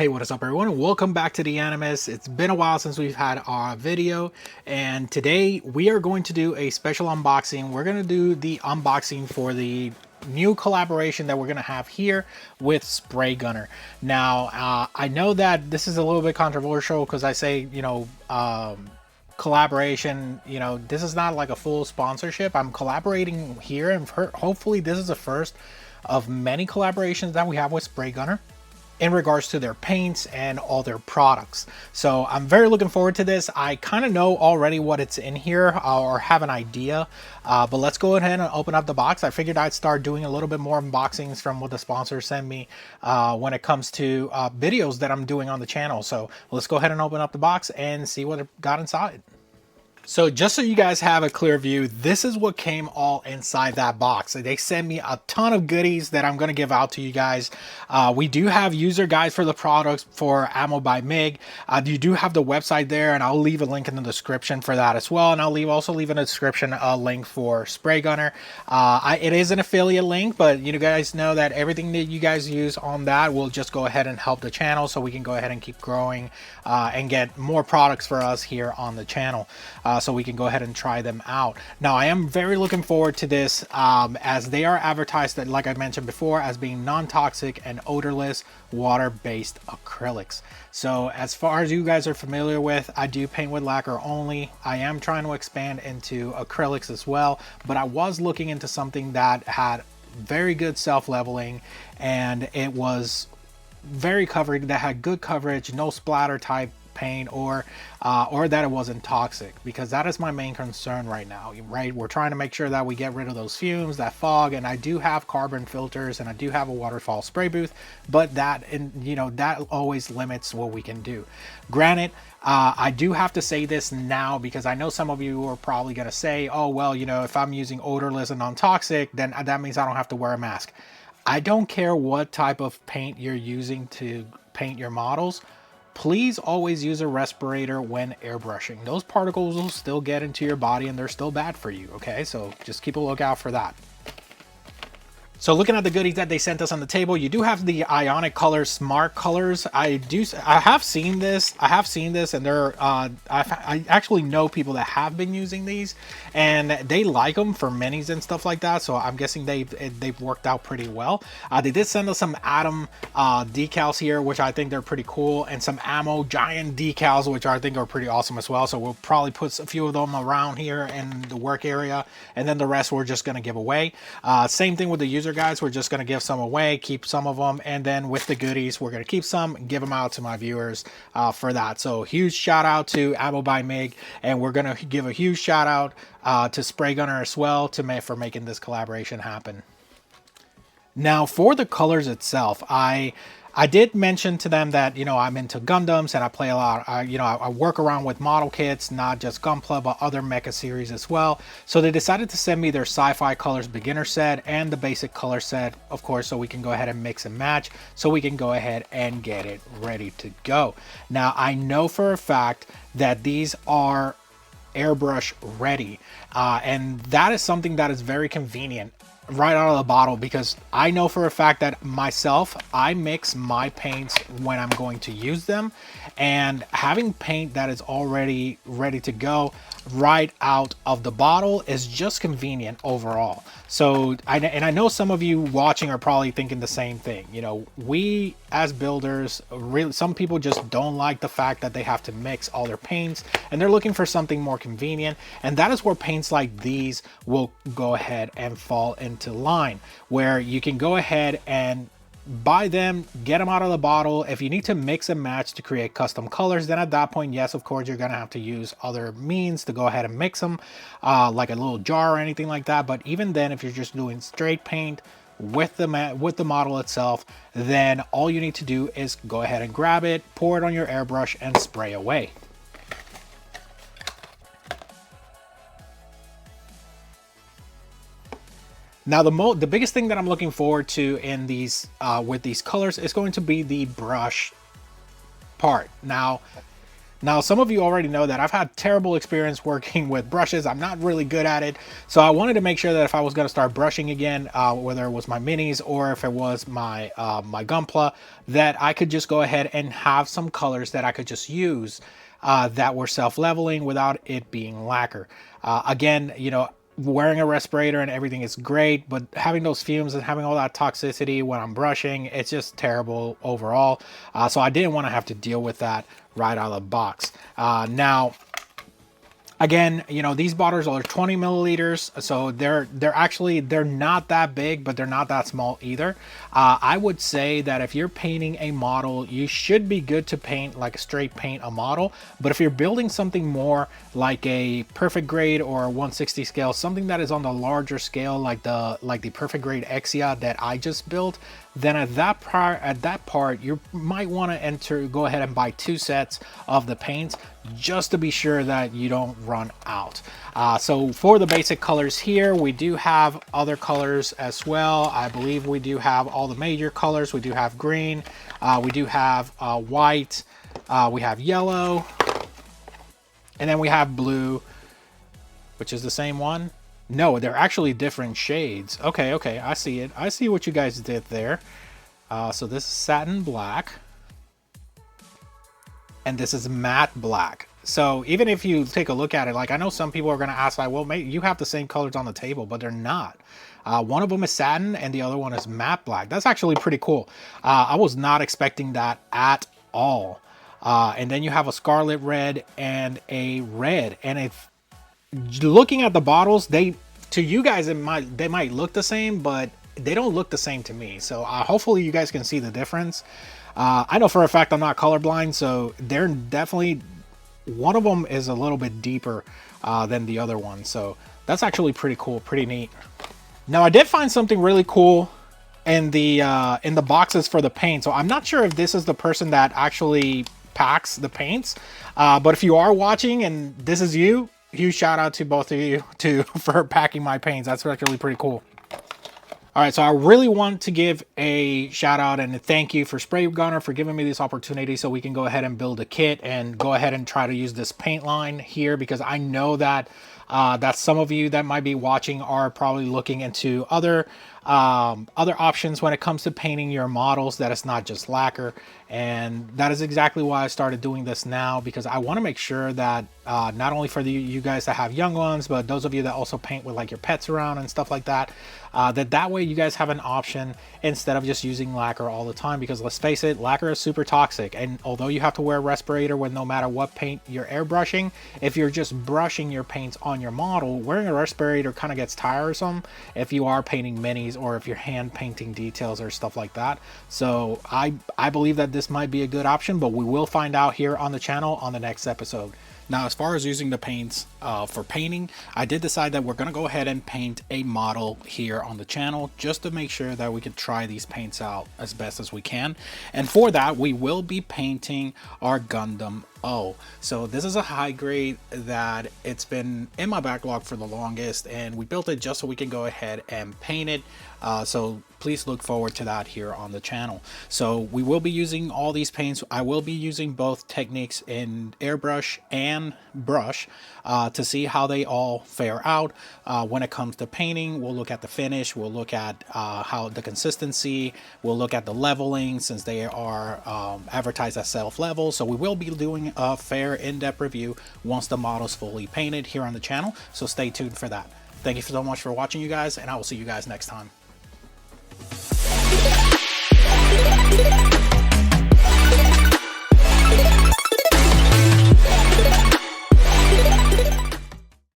Hey, what is up everyone? Welcome back to the Animus. It's been a while since we've had our video, and today we are going to do a special unboxing. We're going to do the unboxing for the new collaboration that we're going to have here with Spaygunner. Now, I know that this is a little bit controversial because I say, collaboration, this is not like a full sponsorship. I'm collaborating here, and hopefully this is the first of many collaborations that we have with Spaygunner in regards to their paints and all their products. So I'm very looking forward to this. I kind of know already what it's in here or have an idea, but let's go ahead and open up the box. I figured I'd start doing a little bit more unboxings from what the sponsors send me when it comes to videos that I'm doing on the channel. So let's go ahead and open up the box and see what it got inside. So just so you guys have a clear view, this is what came all inside that box. They sent me a ton of goodies that I'm going to give out to you guys. We do have user guides for the products for Ammo by MIG. You do have the website there, and I'll leave a link in the description for that as well. And I'll also leave in the description a link for Spaygunner. It is an affiliate link, but you guys know that everything that you guys use on that will just go ahead and help the channel, so we can go ahead and keep growing and get more products for us here on the channel. So we can go ahead and try them out. Now, I am very looking forward to this as they are advertised, that, like I mentioned before, as being non-toxic and odorless water-based acrylics. So as far as you guys are familiar with, I do paint with lacquer only. I am trying to expand into acrylics as well, but I was looking into something that had very good self-leveling, and it was very covered, that had good coverage, no splatter type paint, or that it wasn't toxic, because that is my main concern right now, right? We're trying to make sure that we get rid of those fumes, that fog, and I do have carbon filters and I do have a waterfall spray booth, but that, that always limits what we can do. Granted, I do have to say this now, because I know some of you are probably going to say, oh well, if I'm using odorless and non-toxic, then that means I don't have to wear a mask. I don't care what type of paint you're using to paint your models. Please always use a respirator when airbrushing. Those particles will still get into your body and they're still bad for you, okay? So just keep a lookout for that. So looking at the goodies that they sent us on the table, you do have the Ionic Color Smart Colors. I have seen this, and they're I actually know people that have been using these, and they like them for minis and stuff like that. So I'm guessing they've worked out pretty well. They did send us some Atom decals here, which I think they're pretty cool, and some Ammo Giant decals, which I think are pretty awesome as well. So we'll probably put a few of them around here in the work area, and then the rest we're just gonna give away. Same thing with the user guys, we're just going to give some away, keep some of them, and then with the goodies we're going to keep some and give them out to my viewers for that. So huge shout out to Ammo by MIG, and we're going to give a huge shout out to Spaygunner as well for making this collaboration happen. Now, for the colors itself, I did mention to them that, I'm into Gundams and I play a lot. I work around with model kits, not just Gunpla, but other mecha series as well. So they decided to send me their Sci-Fi Colors beginner set and the basic color set, of course, so we can go ahead and mix and match, so we can go ahead and get it ready to go. Now, I know for a fact that these are airbrush ready, and that is something that is very convenient right out of the bottle, because I know for a fact that myself, I mix my paints when I'm going to use them, and having paint that is already ready to go right out of the bottle is just convenient overall. So I know some of you watching are probably thinking the same thing. We as builders, really, some people just don't like the fact that they have to mix all their paints, and they're looking for something more convenient, and that is where paints like these will go ahead and fall into line, where you can go ahead and buy them, get them out of the bottle. If you need to mix and match to create custom colors, then at that point, yes, of course, you're gonna have to use other means to go ahead and mix them, like a little jar or anything like that. But even then, if you're just doing straight paint with the model itself, then all you need to do is go ahead and grab it, pour it on your airbrush, and spray away. Now, the biggest thing that I'm looking forward to in these with these colors is going to be the brush part. Now, Now, some of you already know that I've had terrible experience working with brushes. I'm not really good at it. So I wanted to make sure that if I was going to start brushing again, whether it was my minis or if it was my my Gunpla, that I could just go ahead and have some colors that I could just use that were self-leveling without it being lacquer. Again, you know, wearing a respirator and everything is great, but having those fumes and having all that toxicity when I'm brushing, it's just terrible overall. So I didn't want to have to deal with that right out of the box. Now, again, you know, these bottles are 20 milliliters, so they're not that big, but they're not that small either. I would say that if you're painting a model, you should be good to paint like a straight paint a model. But if you're building something more like a perfect grade or a 160 scale, something that is on the larger scale, like the perfect grade Exia that I just built, then at that part you might want to go ahead and buy 2 sets of the paints just to be sure that you don't run out. So for the basic colors here, we do have other colors as well. I believe we do have all the major colors. We do have green, we do have white, we have yellow, and then we have blue, which is the same one. No, they're actually different shades. Okay, I see it. I see what you guys did there. So this is satin black, and this is matte black. So even if you take a look at it, like I know some people are going to ask, like, well, maybe you have the same colors on the table, but they're not. One of them is satin and the other one is matte black. That's actually pretty cool. I was not expecting that at all. And then you have a scarlet red and a red, and if looking at the bottles, to you guys they might look the same, but they don't look the same to me. So hopefully you guys can see the difference. I know for a fact I'm not colorblind, so they're definitely, one of them is a little bit deeper than the other one. So that's actually pretty cool, pretty neat. Now I did find something really cool in the boxes for the paint. So I'm not sure if this is the person that actually packs the paints, but if you are watching and this is you, huge shout out to both of you for packing my paints. That's actually pretty cool. All right, so I really want to give a shout out and a thank you for Spaygunner for giving me this opportunity so we can go ahead and build a kit and go ahead and try to use this paint line here, because I know that some of you that might be watching are probably looking into other options when it comes to painting your models, that it's not just lacquer. And that is exactly why I started doing this now, because I want to make sure that not only for you guys that have young ones, but those of you that also paint with like your pets around and stuff like that, that way you guys have an option instead of just using lacquer all the time. Because let's face it, lacquer is super toxic, and although you have to wear a respirator with no matter what paint you're airbrushing, if you're just brushing your paints on your model, wearing a respirator kind of gets tiresome if you are painting minis or if you're hand painting details or stuff like that. So I believe that this might be a good option, but we will find out here on the channel on the next episode. Now, as far as using the paints for painting, I did decide that we're going to go ahead and paint a model here on the channel just to make sure that we can try these paints out as best as we can. And for that, we will be painting our Gundam O. So this is a high grade that it's been in my backlog for the longest, and we built it just so we can go ahead and paint it. So please look forward to that here on the channel. So we will be using all these paints. I will be using both techniques in airbrush and brush to see how they all fare out. When it comes to painting, we'll look at the finish, we'll look at how the consistency, we'll look at the leveling, since they are advertised as self-level. So we will be doing a fair in-depth review once the model's fully painted here on the channel. So stay tuned for that. Thank you so much for watching, you guys, and I will see you guys next time.